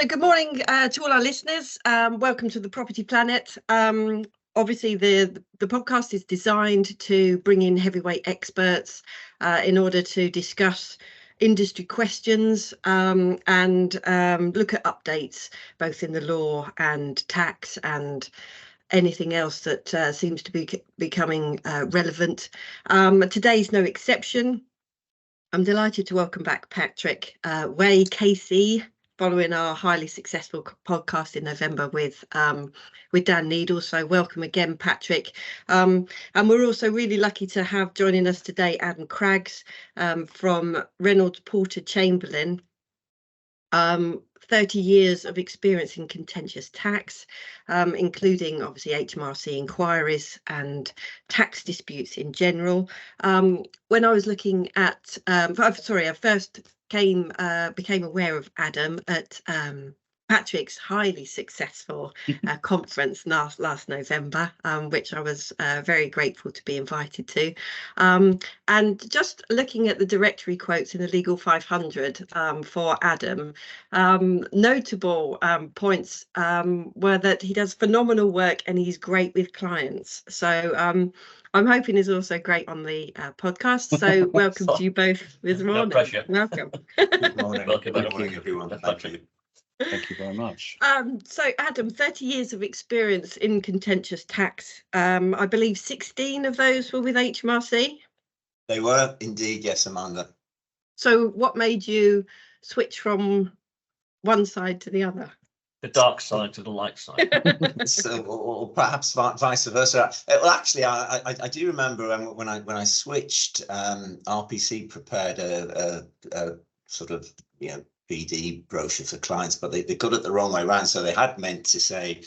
So good morning to all our listeners. Welcome to the Property Planet. Obviously, the podcast is designed to bring in heavyweight experts in order to discuss industry questions and look at updates both in the law and tax and anything else that seems to be becoming relevant. Today's no exception. I'm delighted to welcome back Patrick Way, KC, following our highly successful podcast in November with Dan Needle. So welcome again, Patrick. And we're also really lucky to have joining us today Adam Craggs from Reynolds Porter Chamberlain. 30 years of experience in contentious tax, including obviously HMRC inquiries and tax disputes in general. When I was looking at, I first became aware of Adam at Patrick's highly successful conference last November, which I was very grateful to be invited to. And just looking at the directory quotes in the Legal 500 for Adam, notable points were that he does phenomenal work and he's great with clients. So I'm hoping he's also great on the podcast. So welcome to you both this morning. No pressure. Welcome. Good morning. Welcome, Good morning, everyone. Thank you. Thank you very much. So Adam, 30 years of experience in contentious tax. I believe 16 of those were with HMRC. They were indeed, yes, Amanda. So what made you switch from one side to the other? The dark side to the light side. So, or perhaps vice versa. Well, actually, I do remember when I switched. RPC prepared a sort of BD brochure for clients, but they got it the wrong way around. So they had meant to say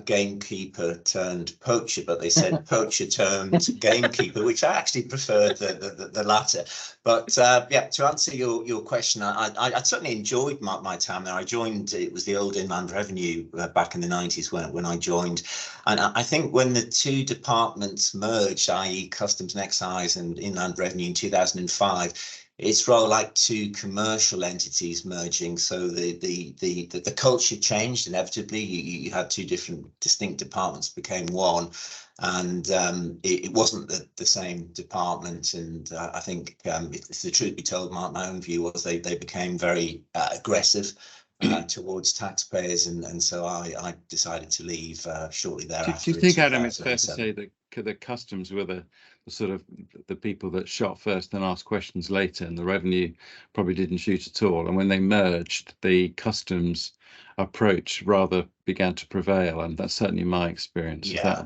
gamekeeper turned poacher, but they said poacher turned gamekeeper, which I actually preferred the latter. But yeah, to answer your question, I certainly enjoyed my time there. I joined, it was the old Inland Revenue back in the 90s when I joined. And I think when the two departments merged, i.e. Customs and Excise and Inland Revenue in 2005, it's rather like two commercial entities merging. So the culture changed inevitably. You had two different distinct departments became one, and it wasn't the same department. And I think, if the truth be told, my own view was they became very aggressive towards taxpayers, and so I decided to leave shortly thereafter. Do you think, Adam, it's fair to say that the customs were the sort of the people that shot first and asked questions later, and the revenue probably didn't shoot at all? And when they merged, the customs approach rather began to prevail, and that's certainly my experience. Yeah,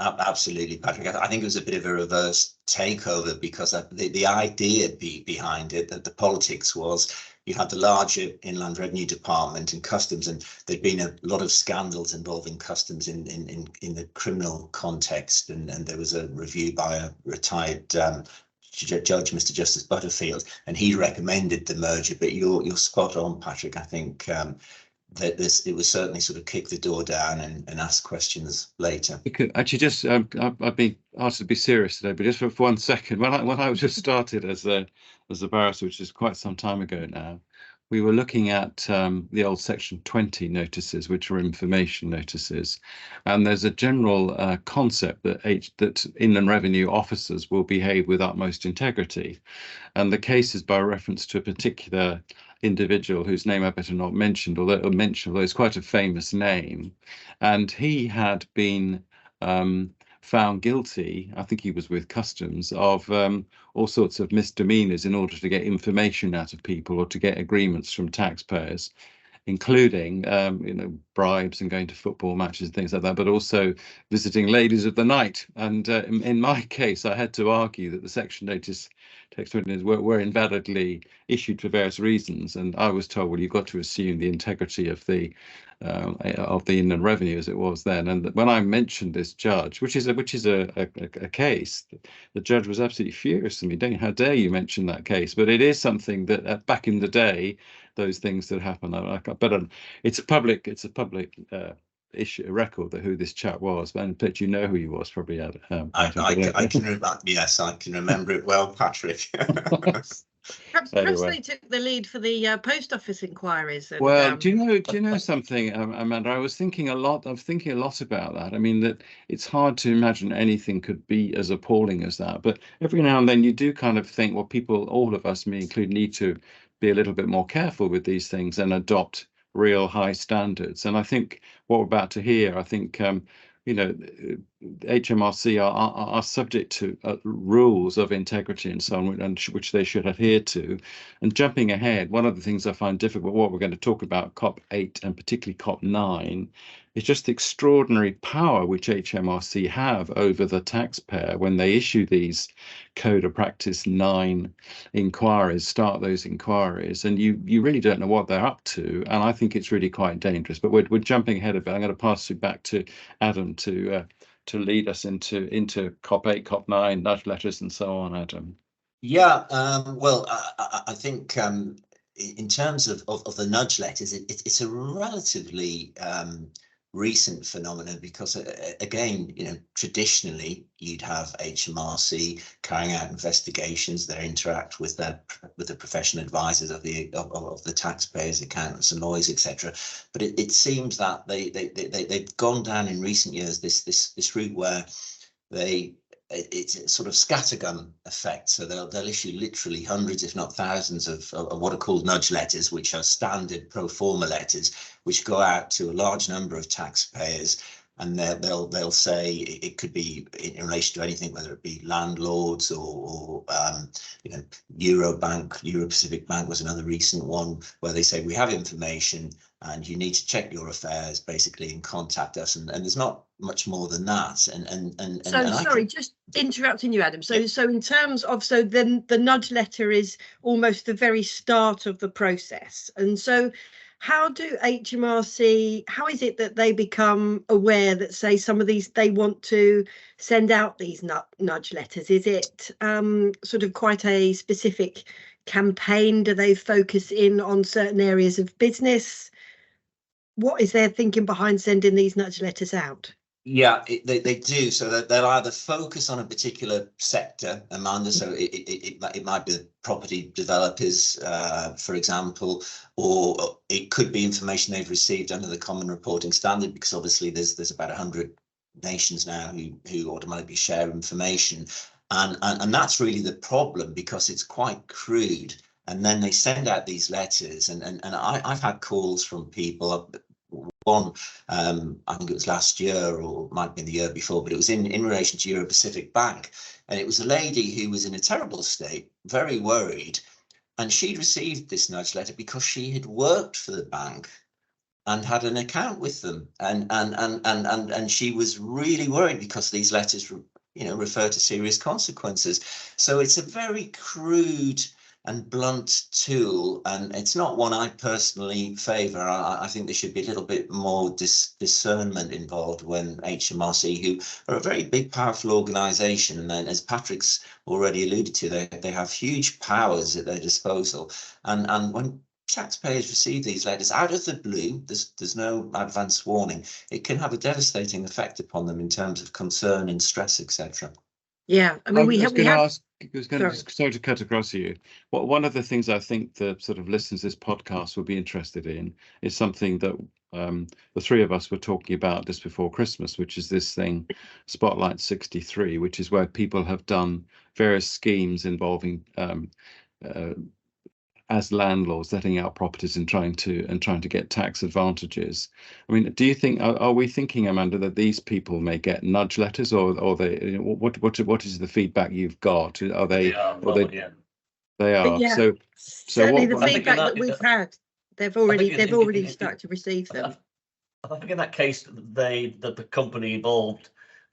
absolutely, Patrick. I think it was a bit of a reverse takeover, because the idea behind it, that the politics was, you had the larger Inland Revenue Department and Customs, and there'd been a lot of scandals involving Customs in the criminal context, and there was a review by a retired judge, Mr. Justice Butterfield, and he recommended the merger. But you're spot on, Patrick. I think that it was certainly sort of kick the door down and ask questions later. Actually, just I've been asked to be serious today, but just for 1 second, when I was just started as a barrister, which is quite some time ago now, we were looking at the old Section 20 notices, which are information notices, and there's a general concept that Inland Revenue officers will behave with utmost integrity, and the case is by reference to a particular individual whose name I better not mention, although it's quite a famous name, and he had been found guilty, I think he was with Customs, of all sorts of misdemeanors in order to get information out of people or to get agreements from taxpayers, including bribes and going to football matches and things like that, but also visiting ladies of the night. And in my case, I had to argue that the section notice text were invalidly issued for various reasons, and I was told, well, you've got to assume the integrity of the Inland Revenue as it was then. And when I mentioned this judge, which is a case, the judge was absolutely furious with me. How dare you mention that case? But it is something that back in the day, those things that happen. But it's a public issue, a record that who this chap was, but you know who he was, probably. I can remember. Yes, I can remember it well, Patrick. Perhaps Anyway. they took the lead for the post office inquiries. And, Well, do you know something, Amanda? I was thinking a lot about that. I mean, that it's hard to imagine anything could be as appalling as that. But every now and then you do kind of think, well, people, all of us, me included, need to be a little bit more careful with these things and adopt real high standards. And I think what we're about to hear, I think, you know, HMRC are subject to rules of integrity and so on, and which they should adhere to. And jumping ahead, one of the things I find difficult, what we're going to talk about, COP8 and particularly COP9, is just the extraordinary power which HMRC have over the taxpayer when they issue these Code of Practice 9 inquiries, start those inquiries, and you really don't know what they're up to. And I think it's really quite dangerous. But we're jumping ahead a bit. I'm going to pass you back to Adam to lead us into COP8, COP9, nudge letters, and so on. Adam. Yeah, well, I think in terms of the nudge letters, it's a relatively recent phenomenon because, again, you know, traditionally you'd have HMRC carrying out investigations. They interact with the professional advisors of the taxpayers, accountants, and lawyers, etc. But it seems that they've gone down in recent years this route where it's a sort of scattergun effect. So they'll issue literally hundreds, if not thousands, of what are called nudge letters, which are standard pro forma letters, which go out to a large number of taxpayers. And they'll say it could be in relation to anything, whether it be landlords or you know, Euro Pacific Bank was another recent one, where they say we have information and you need to check your affairs basically and contact us. And there's not much more than that. Sorry, just interrupting you, Adam. So in terms of, then the nudge letter is almost the very start of the process. And so how do HMRC, how is it that they become aware that, say, some of these, they want to send out these nudge letters? Is it sort of quite a specific campaign? Do they focus in on certain areas of business? What is their thinking behind sending these nudge letters out? Yeah, they do. So that they'll either focus on a particular sector, Amanda. So it might be the property developers, for example, or it could be information they've received under the Common Reporting Standard, because obviously there's about 100 nations now who automatically share information, and that's really the problem, because it's quite crude. And then they send out these letters, and I've had calls from people. One, I think it was last year, or it might have been the year before, but it was in relation to Euro Pacific Bank. And it was a lady who was in a terrible state, very worried. And she'd received this nudge letter because she had worked for the bank and had an account with them. And she was really worried because these letters, you know, refer to serious consequences. So it's a very crude and blunt tool, and it's not one I personally favour. I think there should be a little bit more discernment involved when HMRC, who are a very big, powerful organisation, and then, as Patrick's already alluded to, they have huge powers at their disposal. And when taxpayers receive these letters out of the blue, there's no advance warning, it can have a devastating effect upon them in terms of concern and stress, etc. Yeah, I mean, sorry to cut across you. One of the things I think the sort of listeners to this podcast will be interested in is something that the three of us were talking about just before Christmas, which is this thing, Spotlight 63, which is where people have done various schemes involving as landlords letting out properties and trying to get tax advantages. I mean, do you think, are we thinking, Amanda, that these people may get nudge letters, or they, you know, what is the feedback you've got? Are they? They are. Yeah, so certainly the feedback that we've had, they've already started to receive them. I think in that case, the company involved,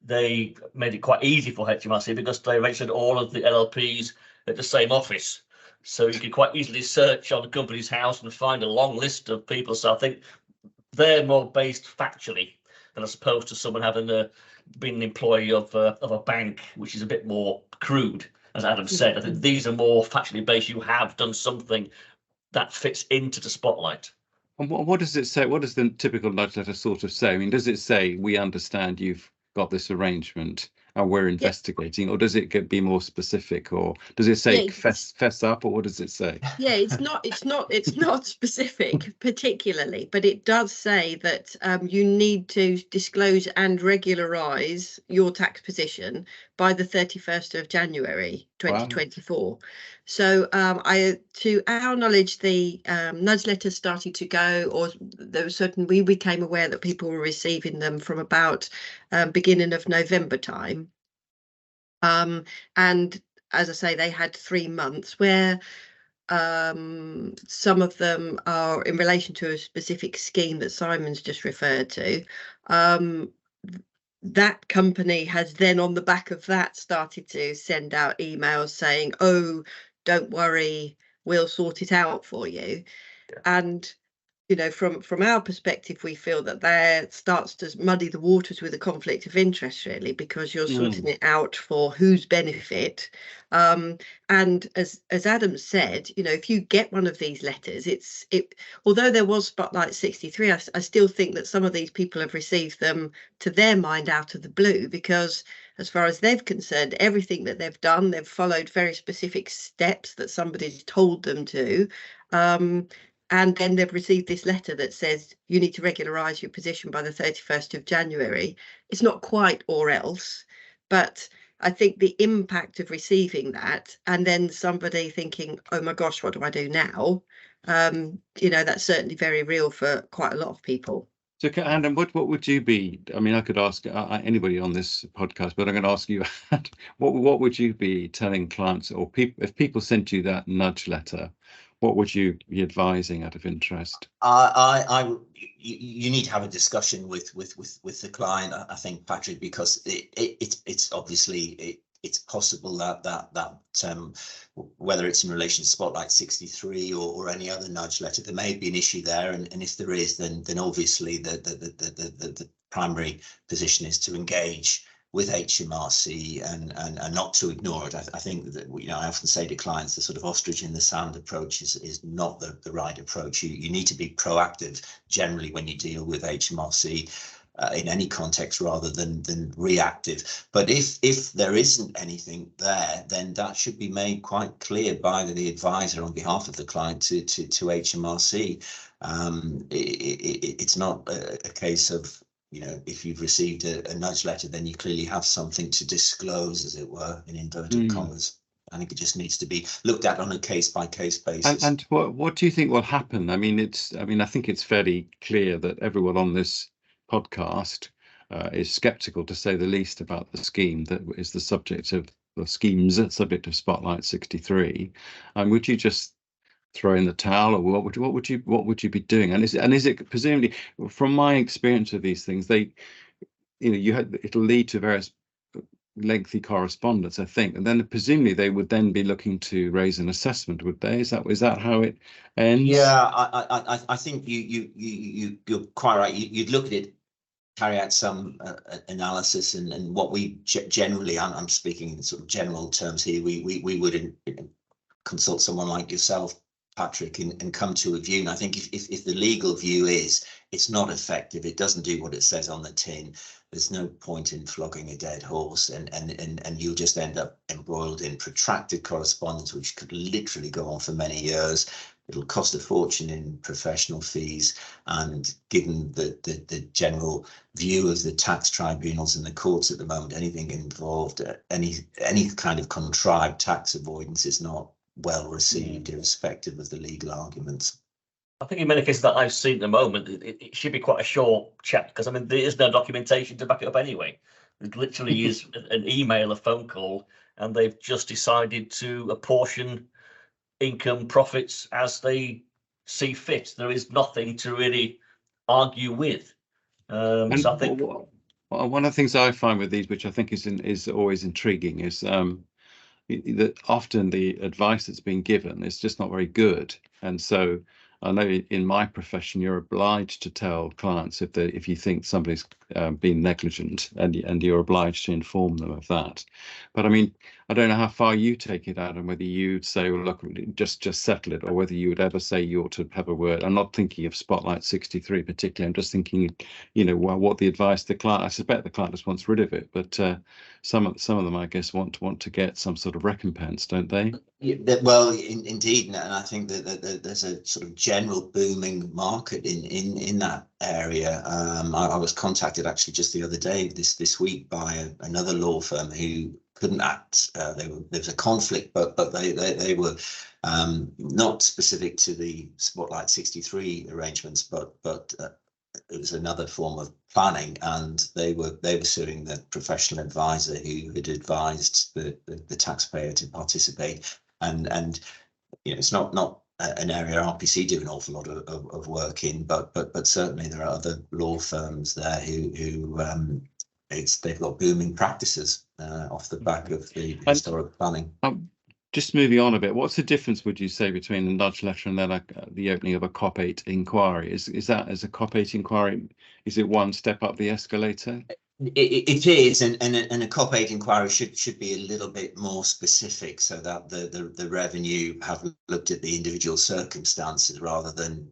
they made it quite easy for HMRC because they registered all of the LLPs at the same office. So you can quite easily search on the company's house and find a long list of people. So I think they're more based factually than as opposed to someone having been an employee of a bank, which is a bit more crude, as Adam said. I think these are more factually based. You have done something that fits into the spotlight. And what does it say? What does the typical nudge letter sort of say? I mean, does it say, we understand you've got this arrangement and we're investigating, or does it be more specific, or does it say fess up, or what does it say? Yeah, it's not specific particularly, but it does say that you need to disclose and regularise your tax position by the 31st of January 2024. Wow. So to our knowledge, the nudge letters started to go, or there was we became aware that people were receiving them from about beginning of November time. And as I say, they had 3 months where some of them are in relation to a specific scheme that Simon's just referred to. That company has then, on the back of that, started to send out emails saying, oh, don't worry, we'll sort it out for you. Yeah. And you know, from our perspective, we feel that there starts to muddy the waters with a conflict of interest, really, because you're sorting it out for whose benefit. And as Adam said, you know, if you get one of these letters, although there was Spotlight 63, I still think that some of these people have received them, to their mind, out of the blue, because as far as they're concerned, everything that they've done, they've followed very specific steps that somebody's told them to. And then they've received this letter that says you need to regularise your position by the 31st of January. It's not quite or else, but I think the impact of receiving that and then somebody thinking, oh my gosh, what do I do now? You know, that's certainly very real for quite a lot of people. So, Adam, what would you be? I mean, I could ask anybody on this podcast, but I'm going to ask you, what would you be telling clients or people if people sent you that nudge letter? What would you be advising out of interest? You need to have a discussion with the client, I think, Patrick, because it's obviously it's possible that whether it's in relation to Spotlight 63 or any other nudge letter, there may be an issue there, and if there is, then obviously the primary position is to engage with HMRC and not to ignore it. I think that, you know, I often say to clients, the sort of ostrich in the sand approach is not the right approach. You need to be proactive generally when you deal with HMRC in any context rather than reactive. But if there isn't anything there, then that should be made quite clear by the advisor on behalf of the client to HMRC. It's not a case of, you know, if you've received a nudge letter, then you clearly have something to disclose, as it were, in inverted commas. I think it just needs to be looked at on a case-by-case basis. And what do you think will happen? I mean, I think it's fairly clear that everyone on this podcast is sceptical, to say the least, about the scheme that is the subject of the schemes, subject of Spotlight 63. And would you just throw in the towel, or what would you be doing? And is it presumably, from my experience of these things, it'll lead to various lengthy correspondence, I think, and then presumably they would then be looking to raise an assessment, would they? Is that how it ends? Yeah, I think you're quite right. You'd look at it, carry out some analysis, and what we generally, I'm speaking in sort of general terms here, we would consult someone like yourself, Patrick, and come to a view. And I think if the legal view is it's not effective, it doesn't do what it says on the tin, there's no point in flogging a dead horse, and you'll just end up embroiled in protracted correspondence, which could literally go on for many years. It'll cost a fortune in professional fees, and given the general view of the tax tribunals and the courts at the moment, anything involved, any kind of contrived tax avoidance is not well received, irrespective of the legal arguments. I think in many cases that I've seen at the moment, it should be quite a short chat, because I mean there is no documentation to back it up anyway. It literally is an email, a phone call, and they've just decided to apportion income, profits as they see fit. There is nothing to really argue with. So I think one of the things I find with these, which I think is always intriguing, is that often the advice that's being given is just not very good. And so I know in my profession you're obliged to tell clients if you think somebody's been negligent, and you're obliged to inform them of that. But I mean, I don't know how far you take it, Adam, whether you'd say, well, look, just settle it, or whether you would ever say you ought to have a word. I'm not thinking of Spotlight 63 particularly. I'm just thinking, well, what the advice the client. I suspect the client just wants rid of it, but some of them, I guess, want to get some sort of recompense, don't they? Yeah, well, indeed, and I think that there's a sort of general booming market in that area. I was contacted actually just the other day, this week, by another law firm who couldn't act. There was a conflict, but they were not specific to the Spotlight 63 arrangements, but it was another form of planning, and they were suing the professional advisor who had advised the taxpayer to participate. And it's not an area RPC do an awful lot of work in, but certainly there are other law firms there who they've got booming practices off the back of the historic planning. Just moving on a bit, what's the difference, would you say, between the nudge letter and then the opening of a COP8 inquiry? Is that, as a COP8 inquiry, is it one step up the escalator? It is, and a COP8 inquiry should be a little bit more specific, so that the revenue have looked at the individual circumstances rather than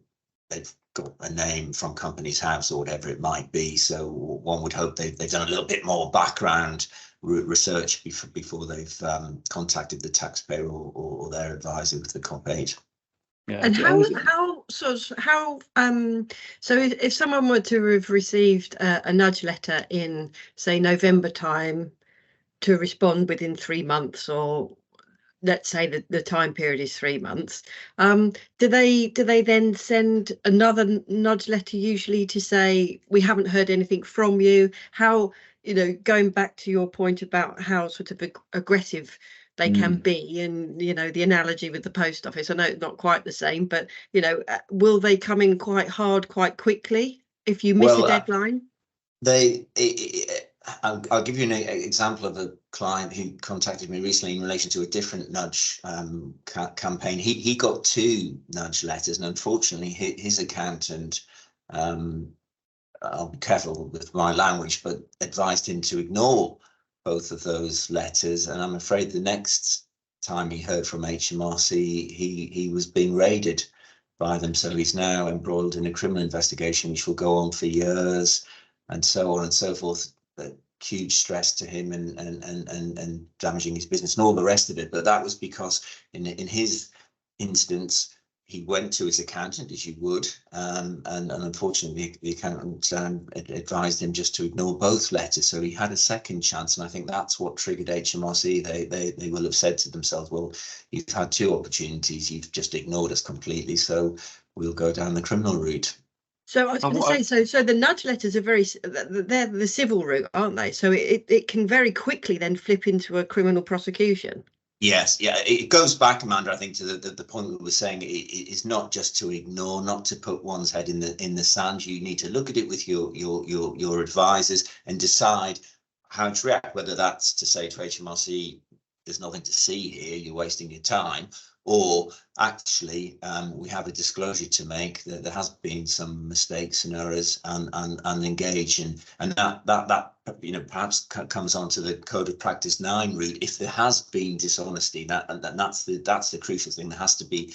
they've got a name from Companies House or whatever it might be. So one would hope they've done a little bit more background research before they've contacted the taxpayer or their advisor with the COP8. Yeah. And how so if someone were to have received a nudge letter in, say, November time, to respond within 3 months, or let's say that the time period is 3 months, do they then send another nudge letter usually to say, we haven't heard anything from you? How, going back to your point about how sort of aggressive they can be, and the analogy with the post office, I know it's not quite the same, but will they come in quite hard quite quickly if you miss a deadline? I'll give you an example of a client who contacted me recently in relation to a different nudge campaign. He got 2 nudge letters, and unfortunately his accountant, I'll be careful with my language, but advised him to ignore both of those letters. And I'm afraid the next time he heard from HMRC, he was being raided by them. So he's now embroiled in a criminal investigation, which will go on for years, and so on and so forth. Huge stress to him and damaging his business and all the rest of it. But that was because in his instance, he went to his accountant, as you would, and unfortunately the accountant advised him just to ignore both letters. So he had a second chance, and I think that's what triggered HMRC. They will have said to themselves, well, you've had 2 opportunities, you've just ignored us completely, so we'll go down the criminal route. So I was going to say, so the nudge letters are they're the civil route, aren't they? So it can very quickly then flip into a criminal prosecution. Yes, yeah, it goes back, Amanda, I think, to the point we were saying. It is not just to ignore, not to put one's head in the sand. You need to look at it with your advisors and decide how to react, whether that's to say to HMRC, there's nothing to see here, you're wasting your time, or actually we have a disclosure to make that there has been some mistakes and errors, and engage, and that perhaps comes onto the Code of Practice 9 route. If there has been dishonesty, that's the crucial thing. There has to be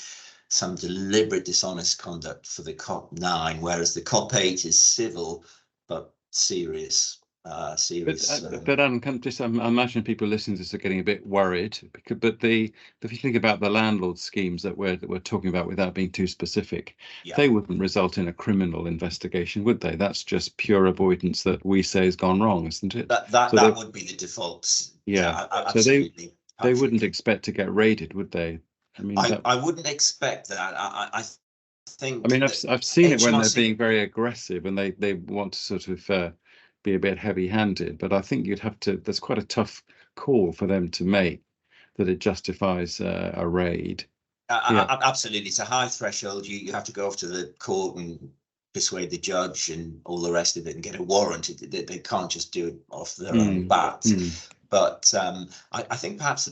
some deliberate dishonest conduct for the COP9, whereas the COP8 is civil but serious. But I imagine people listening to this are getting a bit worried, but if you think about the landlord schemes that we're talking about, without being too specific, they wouldn't result in a criminal investigation, would they? That's just pure avoidance that we say has gone wrong, isn't it? That would be the default. Yeah, absolutely. So they wouldn't expect to get raided, would they? I mean, I wouldn't expect that. I think. I mean, I've seen it when they're being very aggressive and they want to sort of be a bit heavy-handed, but I think there's quite a tough call for them to make that it justifies a raid. Absolutely, it's a high threshold. You have to go off to the court and persuade the judge and all the rest of it and get a warrant. They can't just do it off their own bat. But I think perhaps,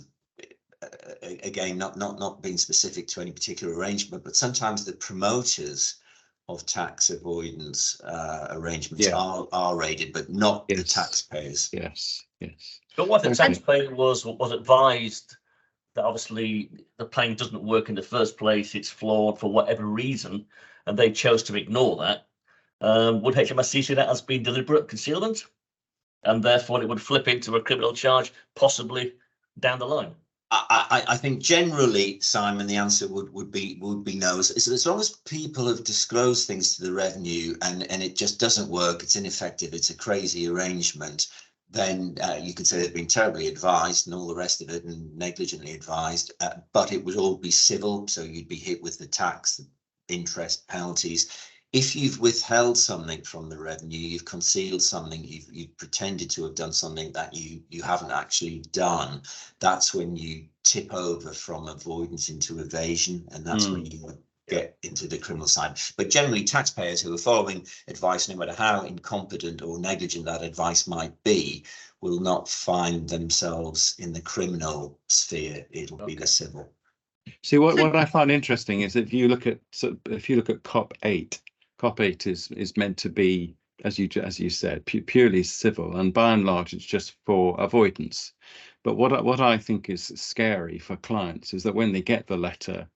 again, not being specific to any particular arrangement, but sometimes the promoters of tax avoidance arrangements are raided, but not the taxpayers. Yes. But what the Okay. taxpayer was advised that obviously the plan doesn't work in the first place, it's flawed for whatever reason, and they chose to ignore that. Would HMRC see that as being deliberate concealment? And therefore it would flip into a criminal charge, possibly down the line? I think generally, Simon, the answer would be no. So as long as people have disclosed things to the revenue and it just doesn't work, it's ineffective, it's a crazy arrangement, then you could say they've been terribly advised and all the rest of it, and negligently advised, but it would all be civil, so you'd be hit with the tax, the interest, penalties. If you've withheld something from the revenue, you've concealed something, you've pretended to have done something that you haven't actually done, that's when you tip over from avoidance into evasion, and that's when you get into the criminal side. But generally, taxpayers who are following advice, no matter how incompetent or negligent that advice might be, will not find themselves in the criminal sphere. It'll be the civil. See, what I find interesting is if you look at COP8, COP8 is meant to be, as you said, purely civil, and by and large it's just for avoidance. But what I think is scary for clients is that when they get the letter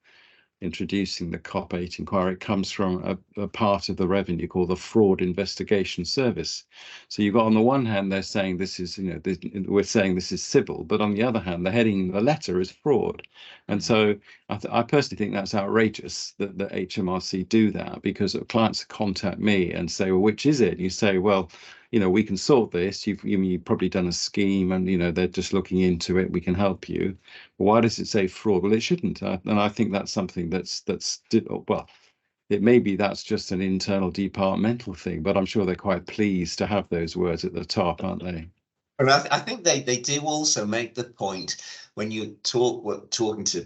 introducing the COP8 inquiry, it comes from a part of the revenue called the Fraud Investigation Service. So you've got, on the one hand, they're saying this is, we're saying this is civil, but on the other hand, the heading of the letter is fraud. And so I personally think that's outrageous that the HMRC do that, because clients contact me and say, well, which is it? And you say, well, we can sort this. You've probably done a scheme, and they're just looking into it. We can help you. Why does it say fraud? Well, it shouldn't. And I think that's something that's well, it may be that's just an internal departmental thing, but I'm sure they're quite pleased to have those words at the top, aren't they? And I think they do also make the point when you talking to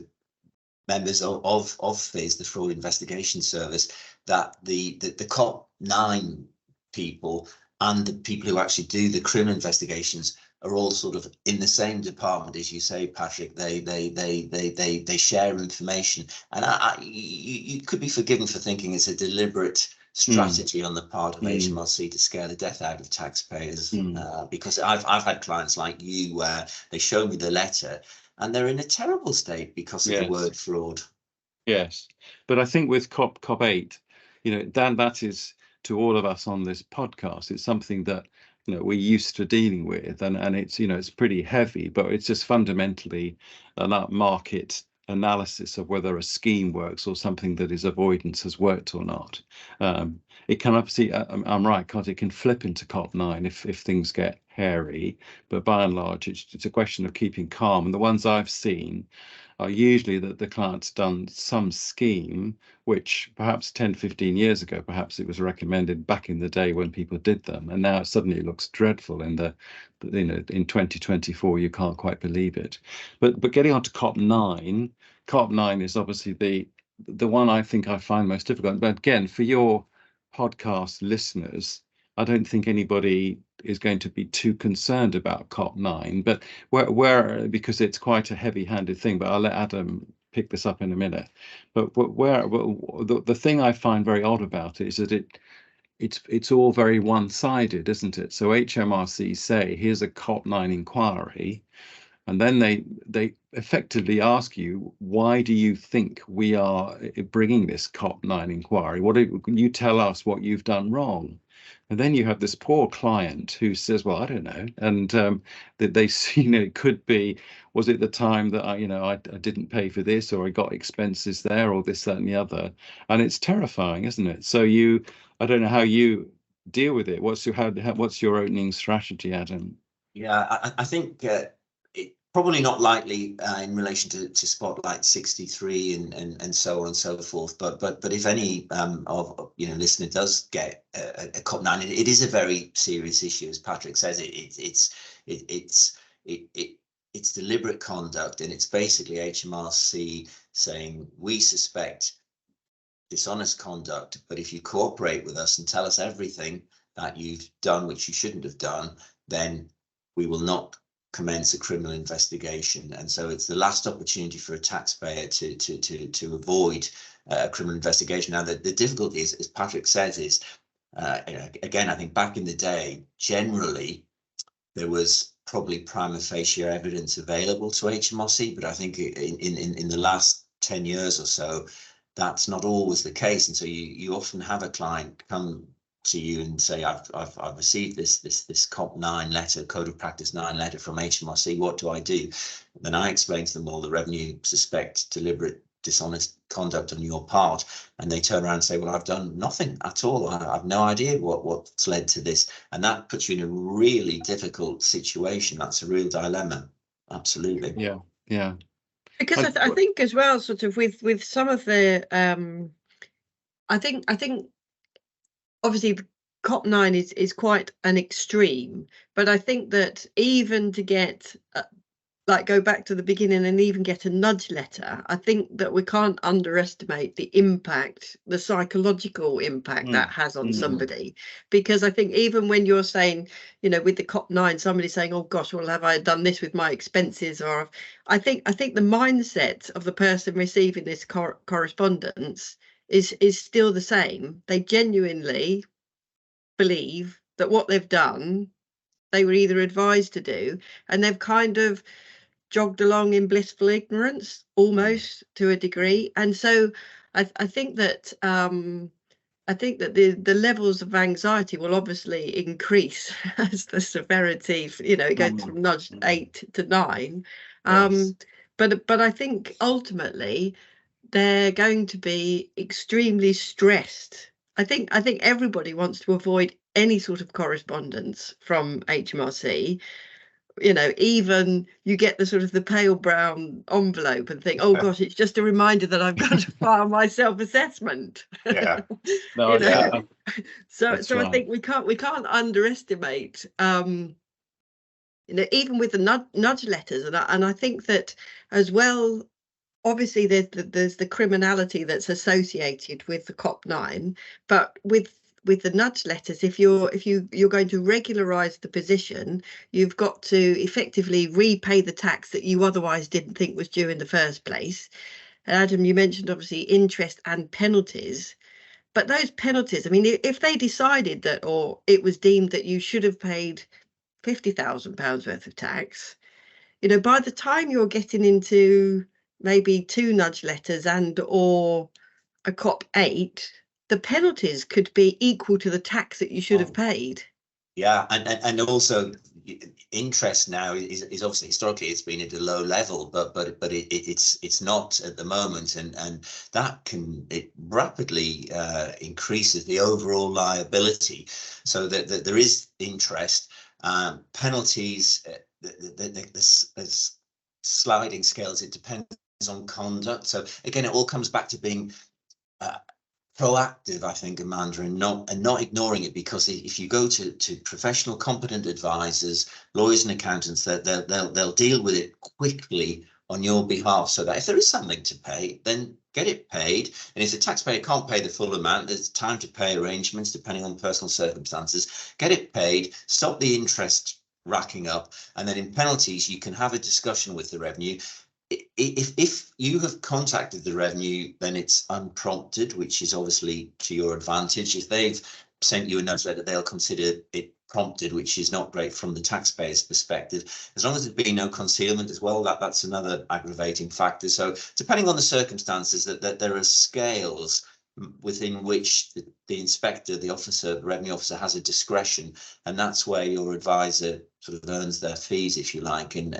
members of FIS, the Fraud Investigation Service, that the COP9 people and the people who actually do the criminal investigations are all sort of in the same department, as you say, Patrick. They share information, and you could be forgiven for thinking it's a deliberate strategy on the part of HMRC to scare the death out of taxpayers. Because I've had clients like you where they show me the letter and they're in a terrible state because of the word fraud. Yes, but I think with COP8, Dan, that is, to all of us on this podcast, it's something that we're used to dealing with, and it's it's pretty heavy, but it's just fundamentally an market analysis of whether a scheme works or something that is avoidance has worked or not. It can obviously, I'm right, because it can flip into COP9 if things get hairy, but by and large it's a question of keeping calm. And the ones I've seen are usually that the client's done some scheme, which perhaps 10, 15 years ago, perhaps it was recommended back in the day when people did them, and now it suddenly looks dreadful in in 2024. You can't quite believe it. But getting on to COP9 is obviously the one I think I find most difficult. But again, for your podcast listeners, I don't think anybody is going to be too concerned about COP9, but where because it's quite a heavy-handed thing. But I'll let Adam pick this up in a minute. But the thing I find very odd about it is that it's all very one-sided, isn't it? So HMRC say, here's a COP9 inquiry, and then they effectively ask you, why do you think we are bringing this COP9 inquiry? Can you tell us what you've done wrong? And then you have this poor client who says, well, I don't know. And that they it could be, was it the time that I didn't pay for this, or I got expenses there, or this, that, and the other. And it's terrifying, isn't it? So I don't know how you deal with it. What's your opening strategy, Adam? Yeah, I think probably not likely in relation to Spotlight 63 and so on and so forth. But if any of listener does get a COP9, it is a very serious issue, as Patrick says. It's deliberate conduct, and it's basically HMRC saying, we suspect dishonest conduct, but if you cooperate with us and tell us everything that you've done which you shouldn't have done, then we will not commence a criminal investigation. And so it's the last opportunity for a taxpayer to avoid a criminal investigation. Now, the difficulty is, as Patrick says, is again, I think back in the day, generally there was probably prima facie evidence available to HMRC, but I think in the last 10 years or so, that's not always the case. And so you often have a client come to you and say, I've received this COP9 letter, Code of Practice 9 letter from HMRC. What do I do? And then I explain to them, well, the revenue suspect deliberate dishonest conduct on your part, and they turn around and say, well, I've done nothing at all. I've no idea what's led to this. And that puts you in a really difficult situation. That's a real dilemma. Absolutely. Yeah. Because I think as well, sort of with some of the I think obviously COP9 is quite an extreme, but I think that even to get like go back to the beginning and even get a nudge letter, I think that we can't underestimate the impact, the psychological impact that has on somebody. Because I think even when you're saying, you know, with the COP9, somebody saying, oh gosh, well, have I done this with my expenses? Or I think the mindset of the person receiving this correspondence is still the same. They genuinely believe that what they've done, they were either advised to do, and they've kind of jogged along in blissful ignorance almost to a degree. And so I think that the levels of anxiety will obviously increase as the severity, you know, it goes from nudge 8 to 9. Yes. But I think ultimately they're going to be extremely stressed. I think everybody wants to avoid any sort of correspondence from HMRC. You know, even you get the sort of the pale brown envelope and think, oh gosh, it's just a reminder that I've got to file my self-assessment. Yeah. No, You know? yeah. So That's I right. think we can't underestimate you know, even with the nudge letters, and I think that as well, obviously there's the criminality that's associated with the COP9, but with the nudge letters, if you're going to regularize the position, you've got to effectively repay the tax that you otherwise didn't think was due in the first place. Adam, you mentioned obviously interest and penalties, but those penalties, I mean, if they decided that, or it was deemed that you should have paid £50,000 worth of tax, you know, by the time you're getting into maybe 2 nudge letters and or a COP8, the penalties could be equal to the tax that you should have paid. Yeah, and also interest now is obviously historically it's been at a low level, but it's not at the moment, and that it rapidly increases the overall liability. So that there is interest, penalties. There's sliding scales. It depends on conduct. So again, it all comes back to being proactive, I think, Amanda, and not ignoring it, because if you go to professional, competent advisors, lawyers and accountants, they'll deal with it quickly on your behalf, so that if there is something to pay, then get it paid. And if the taxpayer can't pay the full amount, there's time to pay arrangements depending on personal circumstances. Get it paid, stop the interest racking up, and then in penalties you can have a discussion with the revenue. If you have contacted the revenue, then it's unprompted, which is obviously to your advantage. If they've sent you a nudge letter, they'll consider it prompted, which is not great from the taxpayer's perspective. As long as there's been no concealment as well, that's another aggravating factor. So depending on the circumstances, that there are scales within which the inspector, the officer, the revenue officer has a discretion, and that's where your advisor sort of earns their fees, if you like, in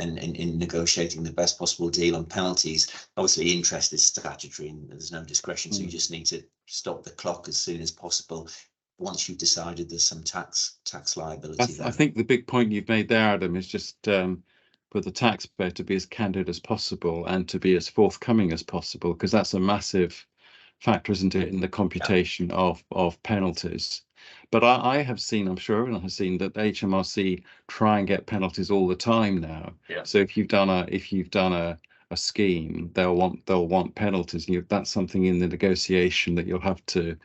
negotiating the best possible deal on penalties. Obviously, interest is statutory and there's no discretion, so you just need to stop the clock as soon as possible once you've decided there's some tax liability. I think the big point you've made there, Adam, is just for the taxpayer to be as candid as possible and to be as forthcoming as possible, because that's a massive factor, isn't it, in the computation of penalties. But I have seen, I'm sure everyone has seen, that HMRC try and get penalties all the time now. Yeah. So if you've done a scheme, they'll want penalties, and that's something in the negotiation that you'll have to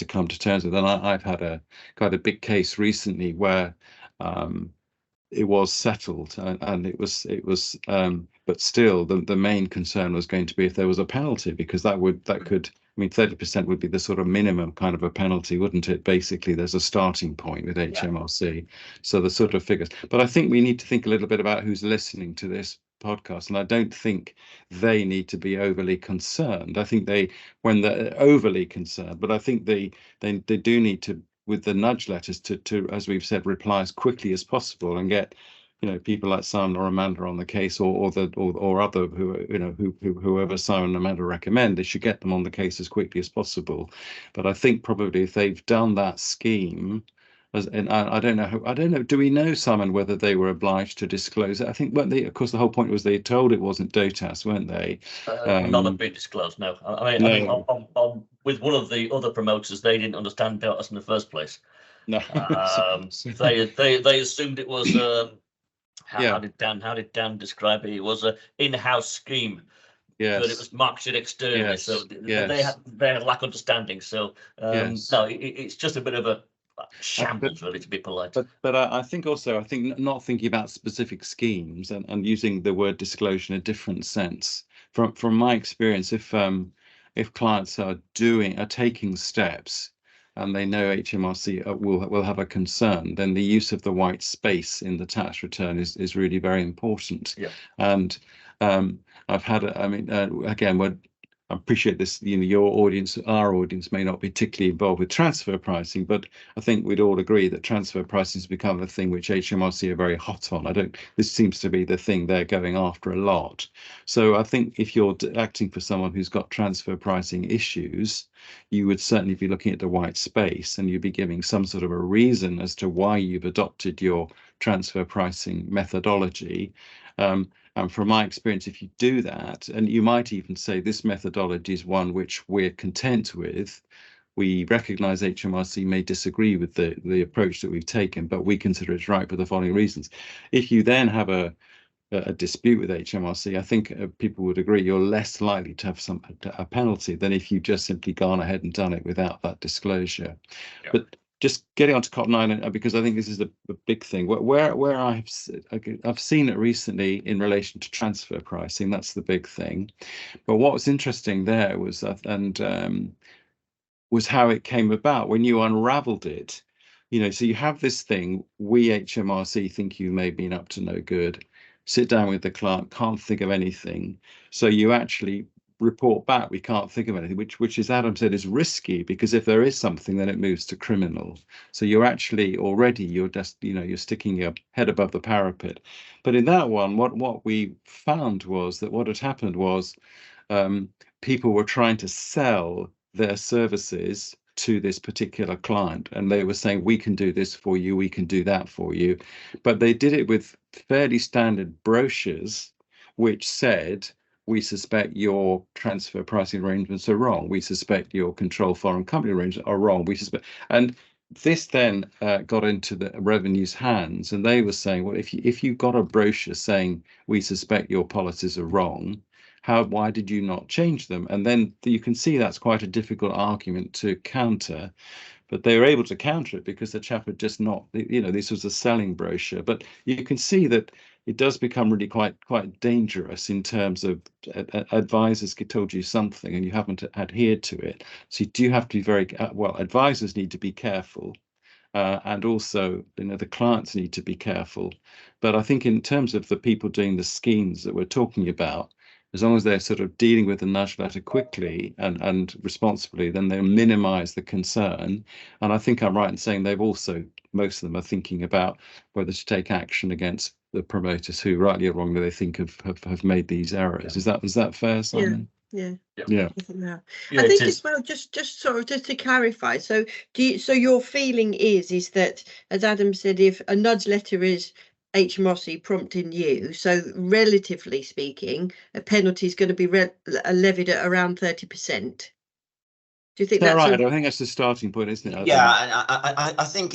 come to terms with. And I've had quite a big case recently where it was settled, and it was but still the main concern was going to be if there was a penalty, because that could, I mean, 30% would be the sort of minimum kind of a penalty, wouldn't it? Basically, there's a starting point with HMRC. So the sort of figures. But I think we need to think a little bit about who's listening to this podcast. And I don't think they need to be overly concerned. I think when they're overly concerned, but I think they do need to, with the nudge letters, to, as we've said, reply as quickly as possible and get, people like Simon or Amanda on the case, or other whoever Simon and Amanda recommend. They should get them on the case as quickly as possible. But I think probably if they've done that scheme, and I don't know. Do we know, Simon, whether they were obliged to disclose it? I think, weren't they? Of course, the whole point was they told it wasn't DOTAS, weren't they? None have been disclosed. No, I mean, with one of the other promoters, they didn't understand DOTAS in the first place. No, they assumed it was. How did Dan describe it? It was an in-house scheme. Yes. But it was marketed externally, Yes. so Yes. they had lack of understanding. So Yes. no, it's just a bit of a shambles, really, to be polite. But I think not thinking about specific schemes and using the word disclosure in a different sense. From my experience, if clients are taking steps, and they know HMRC will have a concern, then the use of the white space in the tax return is really very important. Yeah. And I've had, again, I appreciate this, your audience, our audience may not be particularly involved with transfer pricing, but I think we'd all agree that transfer pricing has become a thing which HMRC are very hot on. This seems to be the thing they're going after a lot. So I think if you're acting for someone who's got transfer pricing issues, you would certainly be looking at the white space, and you'd be giving some sort of a reason as to why you've adopted your transfer pricing methodology. And from my experience, if you do that, and you might even say this methodology is one which we're content with, we recognise HMRC may disagree with the approach that we've taken, but we consider it's right for the following reasons. If you then have a dispute with HMRC, I think people would agree you're less likely to have a penalty than if you just simply gone ahead and done it without that disclosure. Yeah. But just getting on to COP9, because I think this is a big thing. Where I've seen it recently in relation to transfer pricing, that's the big thing. But what was interesting there was was how it came about when you unravelled it. So you have this thing. We HMRC think you may have been up to no good. Sit down with the client, can't think of anything. So you actually report back, we can't think of anything, which as Adam said, is risky, because if there is something, then it moves to criminal. So you're actually you're just, you're sticking your head above the parapet. But in that one, what we found was that what had happened was people were trying to sell their services to this particular client, and they were saying, we can do this for you, we can do that for you. But they did it with fairly standard brochures which said, we suspect your transfer pricing arrangements are wrong. We suspect your control foreign company arrangements are wrong. We suspect, and this then got into the revenue's hands, and they were saying, well, if you got a brochure saying we suspect your policies are wrong, why did you not change them? And then you can see that's quite a difficult argument to counter. But they were able to counter it because the chap had just not, this was a selling brochure. But you can see that it does become really quite dangerous in terms of advisors told you something and you haven't adhered to it. So you do have to be very, advisors need to be careful. And also, the clients need to be careful. But I think in terms of the people doing the schemes that we're talking about, as long as they're sort of dealing with the nudge letter quickly and responsibly, then they'll minimize the concern. And I think I'm right in saying most of them are thinking about whether to take action against the promoters who, rightly or wrongly, they think have made these errors. Yeah. Is that fair, Simon? Yeah. I think as well, just to clarify, so your feeling is that, as Adam said, if a nudge letter is HMRC prompting you, so relatively speaking, a penalty is going to be levied at around 30%. Do you think that's right? I think that's the starting point, isn't it? I think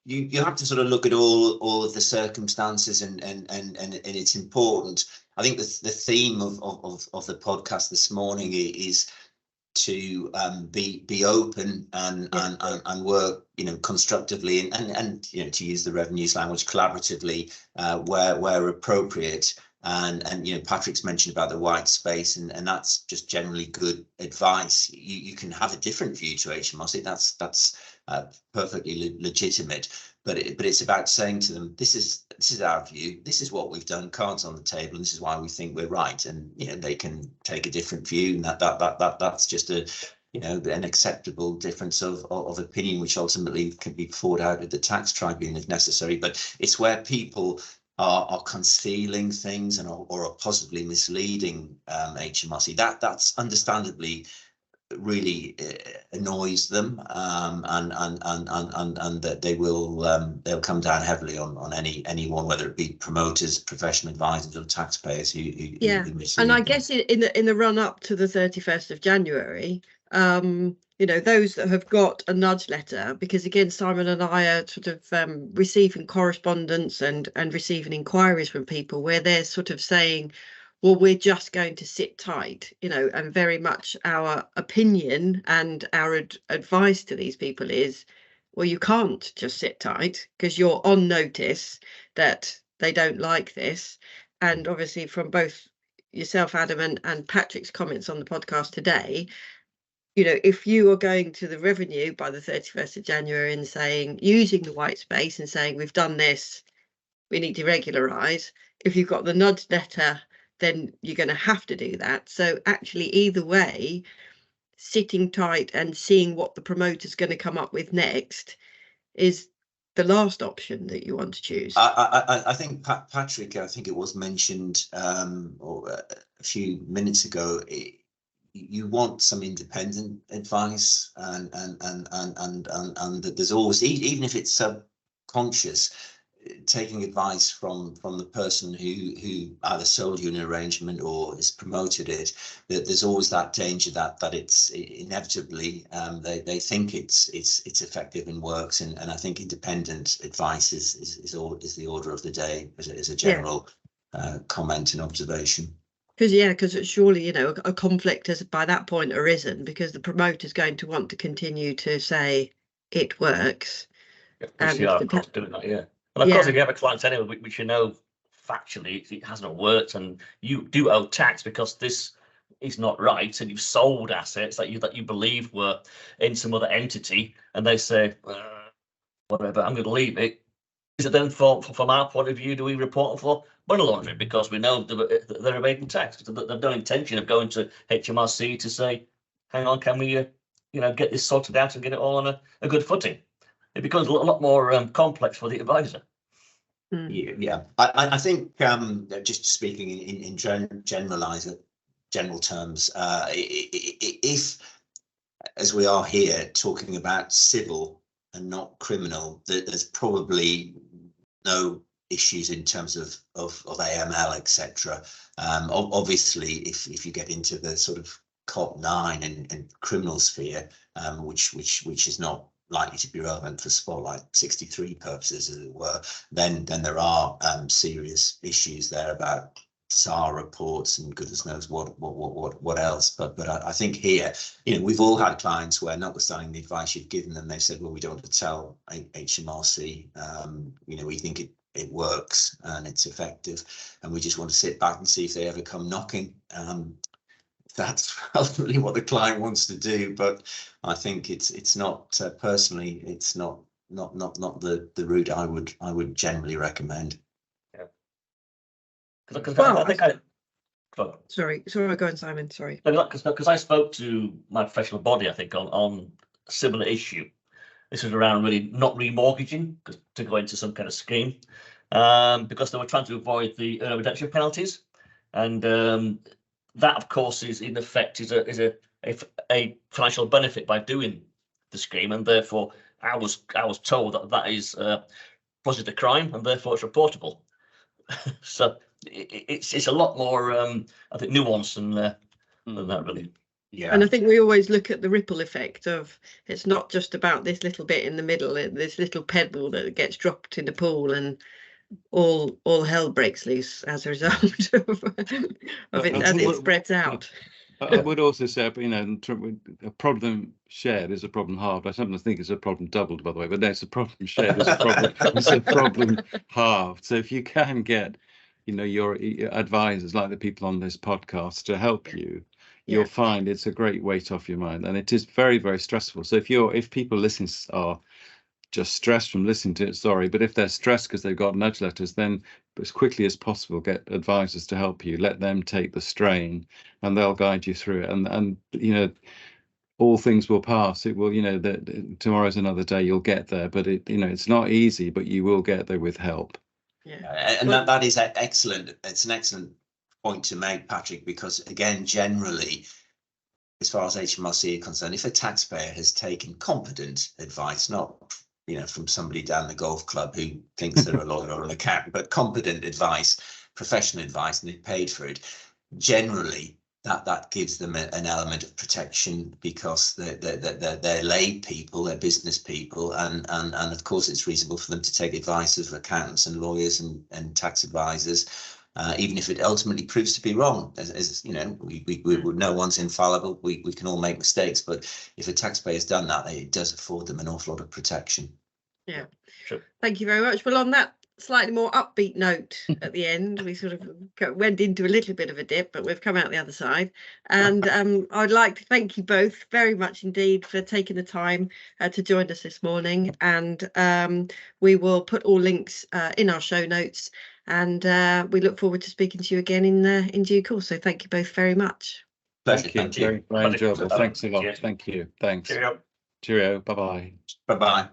you have to sort of look at all of the circumstances, and it's important. I think the theme of the podcast this morning is to be open and work constructively and to use the revenues language, collaboratively where appropriate. And you know, Patrick's mentioned about the white space, and that's just generally good advice. You can have a different view to HMRC. That's perfectly legitimate. But it's about saying to them, this is our view. This is what we've done. Cards on the table, and this is why we think we're right. And you know, they can take a different view, and that's just a, you know, an acceptable difference of opinion, which ultimately can be fought out at the tax tribunal if necessary. But it's where people are concealing things or are possibly misleading HMRC. That's understandably really annoys them, and that they'll come down heavily on anyone, whether it be promoters, professional advisors, or taxpayers who and I guess in the run up to the 31st of January, you know, those that have got a nudge letter, because again, Simon and I are sort of receiving correspondence and receiving inquiries from people where they're sort of saying, well, we're just going to sit tight, you know, and very much our opinion and our advice to these people is, well, you can't just sit tight because you're on notice that they don't like this. And obviously from both yourself, Adam, and Patrick's comments on the podcast today, you know, if you are going to the revenue by the 31st of January and saying, using the white space and saying, we've done this, we need to regularise, if you've got the nudge letter, then you're going to have to do that. So actually, either way, sitting tight and seeing what the promoter's going to come up with next is the last option that you want to choose. I think Patrick, I think it was mentioned a few minutes ago. You want some independent advice, and that there's always, even if it's subconscious, taking advice from the person who either sold you an arrangement or has promoted it, that there's always that danger that it's inevitably they think it's effective and works, and I think independent advice is the order of the day as a general comment and observation. Because surely, you know, a conflict has by that point arisen because the promoter is going to want to continue to say it works. Which they are, of course, doing that, And of course, if you have a client anyway, which you know factually it hasn't worked, and you do owe tax because this is not right, and you've sold assets that you believe were in some other entity, and they say, whatever, I'm going to leave it. Is it then from our point of view, do we report them for money laundering because we know they're evading tax? They've no intention of going to HMRC to say, hang on, can we, you know, get this sorted out and get it all on a good footing? It becomes a lot more complex for the advisor. Yeah, I think just speaking in general terms, if, as we are here talking about civil and not criminal, there's probably no issues in terms of AML, etc. Obviously, if you get into the sort of COP9 and criminal sphere, which is not likely to be relevant for Spotlight 63 purposes, as it were, then there are serious issues there about SAR reports and goodness knows what else. But I think here, you know, we've all had clients where, notwithstanding the advice you've given them, they've said, well, we don't want to tell HMRC, you know, we think it works and it's effective, and we just want to sit back and see if they ever come knocking. That's ultimately what the client wants to do, but I think it's not personally, it's not the route I would generally recommend. Sorry, go on, Simon. Sorry. Because I spoke to my professional body, I think, on a similar issue. This was around really not remortgaging to go into some kind of scheme, because they were trying to avoid the early redemption penalties, and that, of course, is in effect is a financial benefit by doing the scheme, and therefore I was told that is positive a crime, and therefore it's reportable. So it's a lot more I think nuanced than that, really. Yeah, and I think we always look at the ripple effect of, it's not just about this little bit in the middle, this little pebble that gets dropped in the pool and all hell breaks loose as a result of it as it spreads out. I would also say, you know, a problem shared is a problem halved. I sometimes think it's a problem doubled, by the way, but no, it's a problem shared. It's a problem halved. So if you can get you know, your advisors, like the people on this podcast, to help you, Yeah. you'll find it's a great weight off your mind. And it is very, very stressful. So if people listening are just stressed from listening to it, sorry, but if they're stressed because they've got nudge letters, then as quickly as possible get advisors to help you, let them take the strain, and they'll guide you through it. And you know, all things will pass. It will, you know, that tomorrow's another day, you'll get there, but it, you know, it's not easy, but you will get there with help. Yeah. And that is excellent. It's an excellent point to make, Patrick, because again, generally, as far as HMRC are concerned, if a taxpayer has taken competent advice, not, you know, from somebody down the golf club who thinks they're a lawyer or an accountant, but competent advice, professional advice, and they've paid for it, generally that gives them an element of protection, because they're lay people, they're business people, and of course it's reasonable for them to take advice of accountants and lawyers and tax advisors, even if it ultimately proves to be wrong. As you know, no one's infallible. We can all make mistakes, but if a taxpayer's done that, it does afford them an awful lot of protection. Yeah. Sure. Thank you very much. Well, on that slightly more upbeat note at the end, we sort of went into a little bit of a dip, but we've come out the other side. And I'd like to thank you both very much indeed for taking the time to join us this morning. And we will put all links in our show notes, and we look forward to speaking to you again in due course. So thank you both very much. Pleasure. Thank you. Very enjoyable. Thanks a lot. Thank you. Thanks. Cheerio. Cheerio. Bye-bye. Bye-bye.